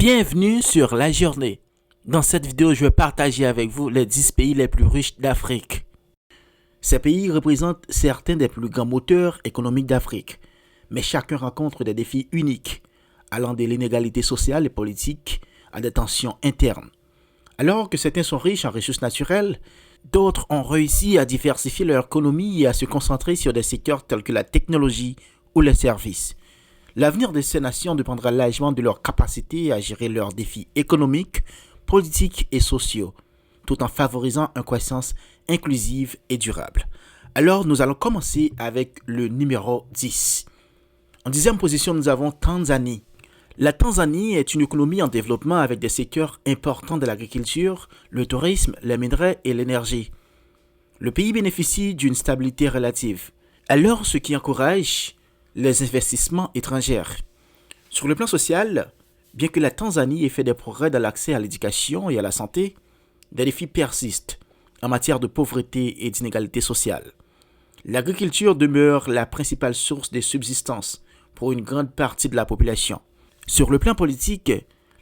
Bienvenue sur La Journée. Dans cette vidéo, je vais partager avec vous les 10 pays les plus riches d'Afrique. Ces pays représentent certains des plus grands moteurs économiques d'Afrique, mais chacun rencontre des défis uniques, allant de l'inégalité sociale et politique à des tensions internes. Alors que certains sont riches en ressources naturelles, d'autres ont réussi à diversifier leur économie et à se concentrer sur des secteurs tels que la technologie ou les services. L'avenir de ces nations dépendra largement de leur capacité à gérer leurs défis économiques, politiques et sociaux, tout en favorisant une croissance inclusive et durable. Alors, nous allons commencer avec le numéro 10. En 10e position, nous avons Tanzanie. La Tanzanie est une économie en développement avec des secteurs importants de l'agriculture, le tourisme, les minerais et l'énergie. Le pays bénéficie d'une stabilité relative, alors ce qui encourage les investissements étrangers. Sur le plan social, bien que la Tanzanie ait fait des progrès dans l'accès à l'éducation et à la santé, des défis persistent en matière de pauvreté et d'inégalité sociale. L'agriculture demeure la principale source de subsistance pour une grande partie de la population. Sur le plan politique,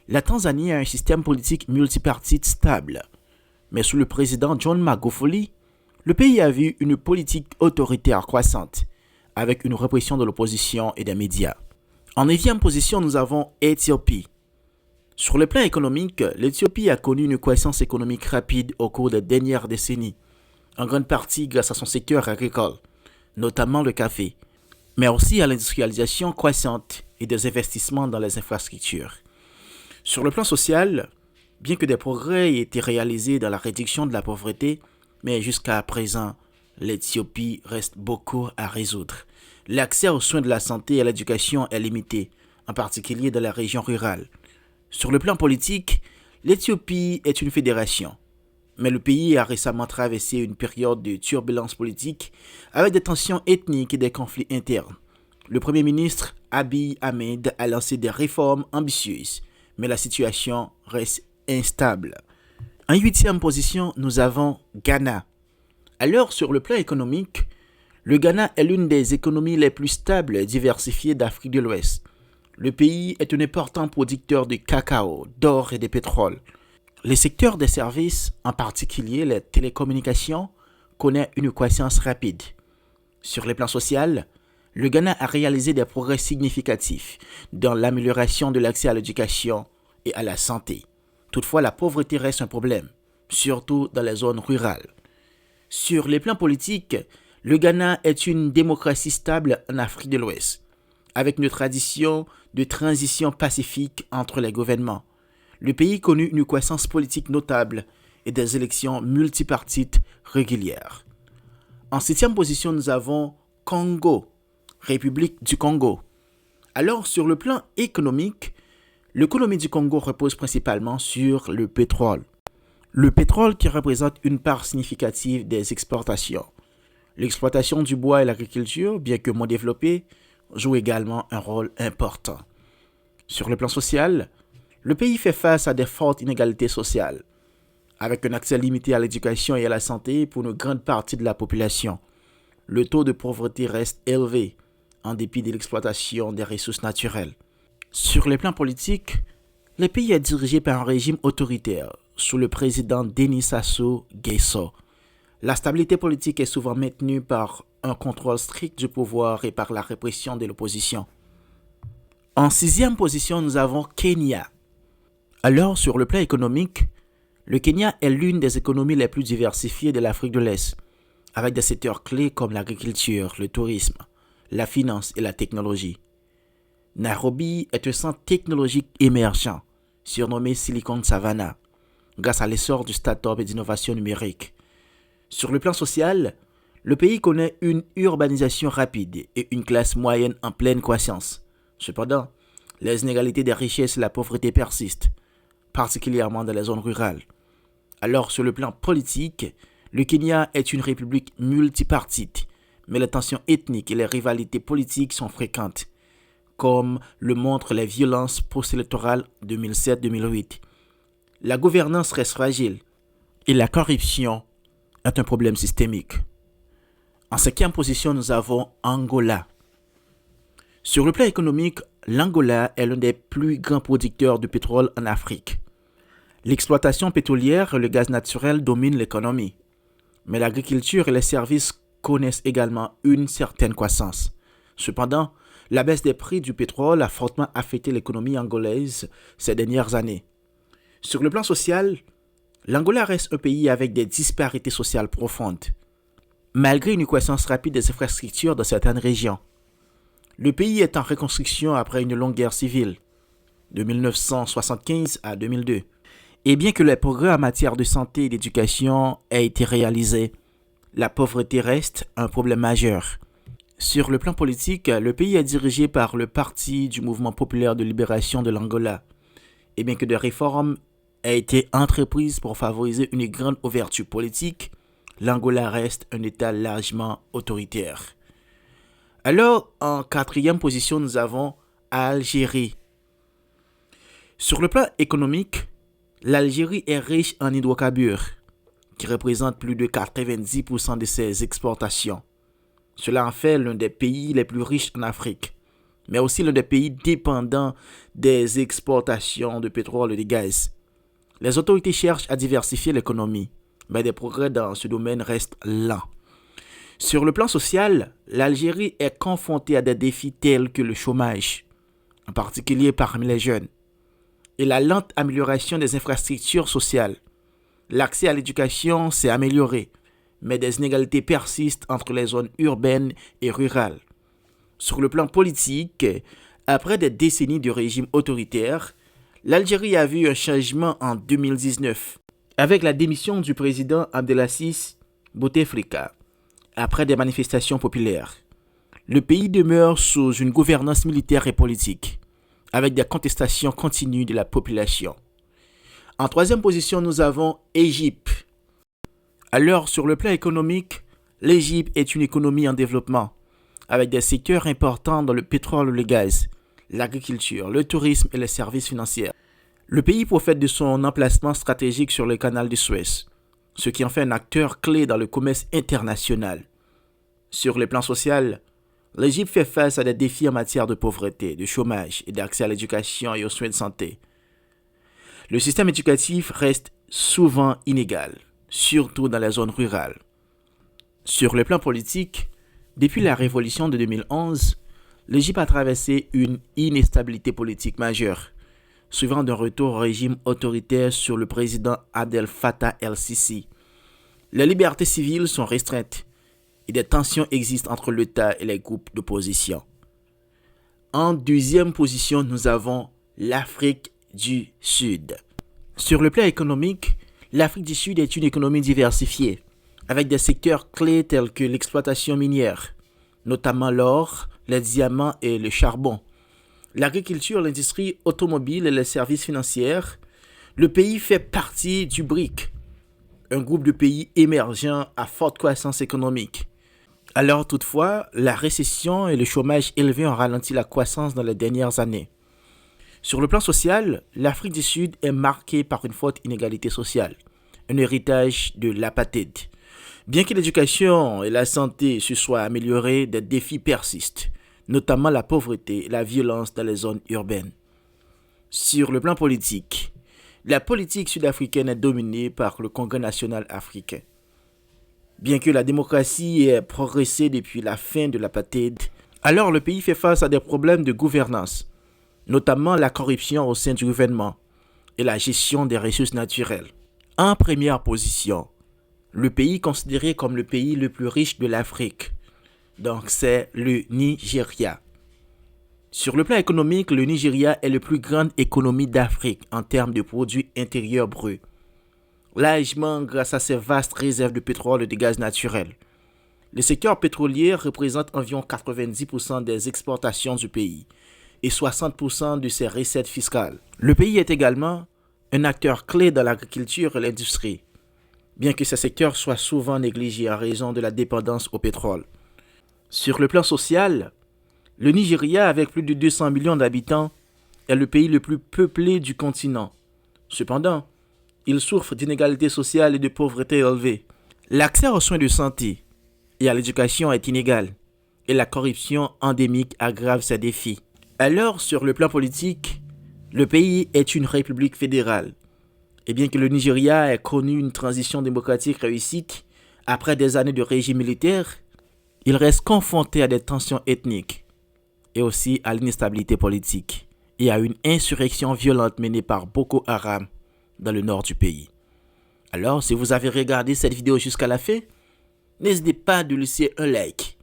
la Tanzanie a un système politique multipartite stable, mais sous le président John Magufuli, le pays a vu une politique autoritaire croissante, avec une répression de l'opposition et des médias. En 9e position, nous avons Éthiopie. Sur le plan économique, l'Éthiopie a connu une croissance économique rapide au cours des dernières décennies, en grande partie grâce à son secteur agricole, notamment le café, mais aussi à l'industrialisation croissante et des investissements dans les infrastructures. Sur le plan social, bien que des progrès aient été réalisés dans la réduction de la pauvreté, mais jusqu'à présent, l'Éthiopie reste beaucoup à résoudre. L'accès aux soins de la santé et à l'éducation est limité, en particulier dans les régions rurales. Sur le plan politique, l'Éthiopie est une fédération, mais le pays a récemment traversé une période de turbulence politique avec des tensions ethniques et des conflits internes. Le Premier ministre Abiy Ahmed a lancé des réformes ambitieuses, mais la situation reste instable. En 8e position, nous avons Ghana. Alors, sur le plan économique, le Ghana est l'une des économies les plus stables et diversifiées d'Afrique de l'Ouest. Le pays est un important producteur de cacao, d'or et de pétrole. Les secteurs des services, en particulier les télécommunications, connaissent une croissance rapide. Sur le plan social, le Ghana a réalisé des progrès significatifs dans l'amélioration de l'accès à l'éducation et à la santé. Toutefois, la pauvreté reste un problème, surtout dans les zones rurales. Sur les plans politiques, le Ghana est une démocratie stable en Afrique de l'Ouest, avec une tradition de transition pacifique entre les gouvernements. Le pays connut une croissance politique notable et des élections multipartites régulières. En 7e position, nous avons Congo, République du Congo. Alors, sur le plan économique, l'économie du Congo repose principalement sur le pétrole. Le pétrole qui représente une part significative des exportations. L'exploitation du bois et l'agriculture, bien que moins développée, jouent également un rôle important. Sur le plan social, le pays fait face à des fortes inégalités sociales, avec un accès limité à l'éducation et à la santé pour une grande partie de la population. Le taux de pauvreté reste élevé, en dépit de l'exploitation des ressources naturelles. Sur les plans politiques, le pays est dirigé par un régime autoritaire, sous le président Denis Sassou Nguesso. La stabilité politique est souvent maintenue par un contrôle strict du pouvoir et par la répression de l'opposition. En 6e position, nous avons Kenya. Alors, sur le plan économique, le Kenya est l'une des économies les plus diversifiées de l'Afrique de l'Est, avec des secteurs clés comme l'agriculture, le tourisme, la finance et la technologie. Nairobi est un centre technologique émergent, surnommé Silicon Savannah, grâce à l'essor du start-up et d'innovation numérique. Sur le plan social, le pays connaît une urbanisation rapide et une classe moyenne en pleine croissance. Cependant, les inégalités des richesses et la pauvreté persistent, particulièrement dans les zones rurales. Alors, sur le plan politique, le Kenya est une république multipartite, mais les tensions ethniques et les rivalités politiques sont fréquentes, comme le montrent les violences post-électorales 2007-2008. La gouvernance reste fragile et la corruption est un problème systémique. En 5e position, nous avons Angola. Sur le plan économique, l'Angola est l'un des plus grands producteurs de pétrole en Afrique. L'exploitation pétrolière et le gaz naturel dominent l'économie, mais l'agriculture et les services connaissent également une certaine croissance. Cependant, la baisse des prix du pétrole a fortement affecté l'économie angolaise ces dernières années. Sur le plan social, l'Angola reste un pays avec des disparités sociales profondes, malgré une croissance rapide des infrastructures dans certaines régions. Le pays est en reconstruction après une longue guerre civile, de 1975 à 2002. Et bien que les progrès en matière de santé et d'éducation aient été réalisés, la pauvreté reste un problème majeur. Sur le plan politique, le pays est dirigé par le Parti du Mouvement populaire de libération de l'Angola. Et bien que des réformes aient été entreprises pour favoriser une grande ouverture politique, l'Angola reste un État largement autoritaire. Alors, en quatrième position, nous avons Algérie. Sur le plan économique, l'Algérie est riche en hydrocarbures, qui représentent plus de 90% de ses exportations. Cela en fait l'un des pays les plus riches en Afrique, mais aussi l'un des pays dépendants des exportations de pétrole et de gaz. Les autorités cherchent à diversifier l'économie, mais des progrès dans ce domaine restent lents. Sur le plan social, l'Algérie est confrontée à des défis tels que le chômage, en particulier parmi les jeunes, et la lente amélioration des infrastructures sociales. L'accès à l'éducation s'est amélioré, mais des inégalités persistent entre les zones urbaines et rurales. Sur le plan politique, après des décennies de régime autoritaire, l'Algérie a vu un changement en 2019, avec la démission du président Abdelaziz Bouteflika, après des manifestations populaires. Le pays demeure sous une gouvernance militaire et politique, avec des contestations continues de la population. En troisième position, nous avons Égypte. Alors, sur le plan économique, l'Égypte est une économie en développement, avec des secteurs importants dans le pétrole et le gaz, l'agriculture, le tourisme et les services financiers. Le pays profite de son emplacement stratégique sur le canal de Suez, ce qui en fait un acteur clé dans le commerce international. Sur le plan social, l'Égypte fait face à des défis en matière de pauvreté, de chômage et d'accès à l'éducation et aux soins de santé. Le système éducatif reste souvent inégal, surtout dans les zones rurales. Sur le plan politique, depuis la révolution de 2011, l'Égypte a traversé une instabilité politique majeure, suivant d'un retour au régime autoritaire sur le président Abdel Fattah el-Sisi. Les libertés civiles sont restreintes et des tensions existent entre l'État et les groupes d'opposition. En deuxième position, nous avons l'Afrique du Sud. Sur le plan économique, l'Afrique du Sud est une économie diversifiée, avec des secteurs clés tels que l'exploitation minière, notamment l'or, les diamants et le charbon, l'agriculture, l'industrie automobile et les services financiers. Le pays fait partie du BRIC, un groupe de pays émergents à forte croissance économique. Alors toutefois, la récession et le chômage élevé ont ralenti la croissance dans les dernières années. Sur le plan social, l'Afrique du Sud est marquée par une forte inégalité sociale, un héritage de l'apartheid. Bien que l'éducation et la santé se soient améliorées, des défis persistent, notamment la pauvreté et la violence dans les zones urbaines. Sur le plan politique, la politique sud-africaine est dominée par le Congrès national africain. Bien que la démocratie ait progressé depuis la fin de l'apartheid, alors le pays fait face à des problèmes de gouvernance, notamment la corruption au sein du gouvernement et la gestion des ressources naturelles. En première position, le pays considéré comme le pays le plus riche de l'Afrique, donc c'est le Nigeria. Sur le plan économique, le Nigeria est la plus grande économie d'Afrique en termes de produits intérieurs bruts, largement grâce à ses vastes réserves de pétrole et de gaz naturel. Le secteur pétrolier représente environ 90% des exportations du pays et 60% de ses recettes fiscales. Le pays est également un acteur clé dans l'agriculture et l'industrie, bien que ces secteurs soient souvent négligés en raison de la dépendance au pétrole. Sur le plan social, le Nigeria, avec plus de 200 millions d'habitants, est le pays le plus peuplé du continent. Cependant, il souffre d'inégalités sociales et de pauvreté élevée. L'accès aux soins de santé et à l'éducation est inégal, et la corruption endémique aggrave ces défis. Alors, sur le plan politique, le pays est une république fédérale. Et bien que le Nigeria ait connu une transition démocratique réussie, après des années de régime militaire, il reste confronté à des tensions ethniques et aussi à l'instabilité politique et à une insurrection violente menée par Boko Haram dans le nord du pays. Alors, si vous avez regardé cette vidéo jusqu'à la fin, n'hésitez pas à laisser un like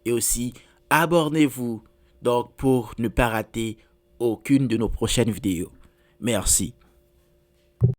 et aussi abonnez-vous donc pour ne pas rater aucune de nos prochaines vidéos. Merci.